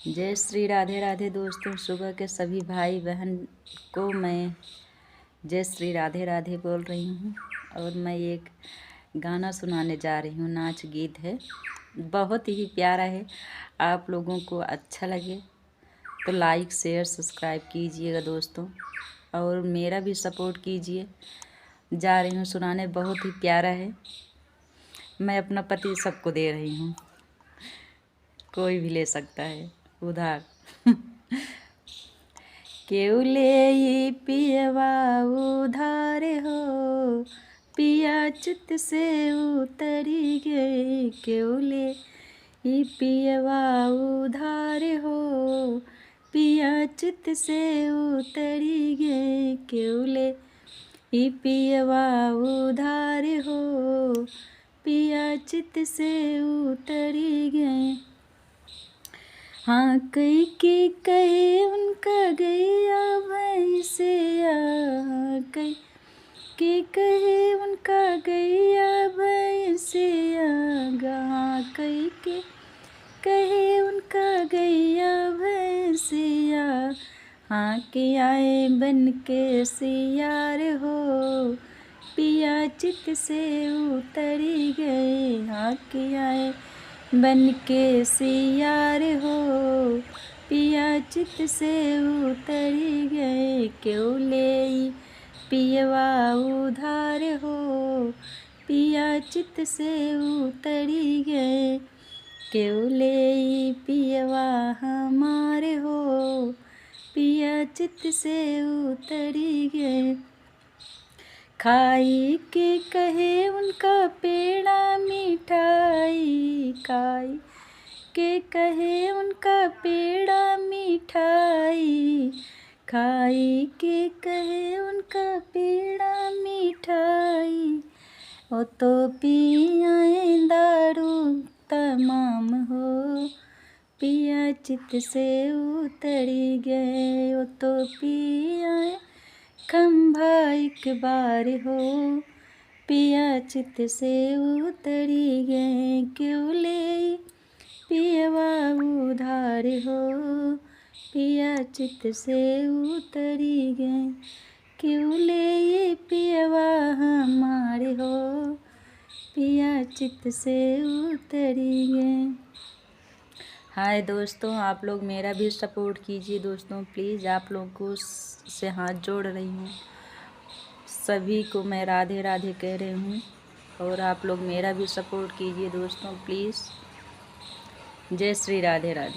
जय श्री राधे राधे दोस्तों। सुबह के सभी भाई बहन को मैं जय श्री राधे राधे बोल रही हूँ। और मैं एक गाना सुनाने जा रही हूँ। नाच गीत है, बहुत ही प्यारा है। आप लोगों को अच्छा लगे तो लाइक शेयर सब्सक्राइब कीजिएगा दोस्तों, और मेरा भी सपोर्ट कीजिए। जा रही हूँ सुनाने, बहुत ही प्यारा है। मैं अपना पति सबको दे रही हूँ, कोई भी ले सकता है उधार। केहू ले पियवा उधार हो, पिया चित से उतरी गए। केहू ले पियवा उधार हो, पिया चित से उतरी गए। केहू ले पियवा उधार हो, पिया चित से उतरी गए। हाँ कई के कहे उनका गैया भैंसिया, कई के कहे उनका गैया भैंसिया। हाँ कई के कहे उनका गैया भैंसिया। हाँ के आए बन के सियार हो, पिया चित से उतरी गए। हाँ के आए बन के सियार हो, पिया चित से उतरी गए। क्यों ले पियवा उधार हो, पिया चित से उतरी गए। क्यों ले पियवा हमारे हो, पिया चित से उतरी गए। खाई के कहे उनका पेड़ा मिठाई, खाई के कहे उनका पेड़ा मिठाई। खाई के कहे उनका पेड़ा मिठाई। ओ तो पियाए दारू तमाम हो, पिया चित से उतरी गए। ओ तो पियाए खंभा एक बार हो, पिया चित से उतरी गए। क्यों ले पियवा उधार हो, पिया चित से उतरी गए। क्यों ले पियवा हमारे हो, पिया चित से उतरी गए। हाय दोस्तों, आप लोग मेरा भी सपोर्ट कीजिए दोस्तों प्लीज़। आप लोगों को से हाथ जोड़ रही हूँ, सभी को मैं राधे राधे कह रही हूँ, और आप लोग मेरा भी सपोर्ट कीजिए दोस्तों प्लीज़। जय श्री राधे राधे।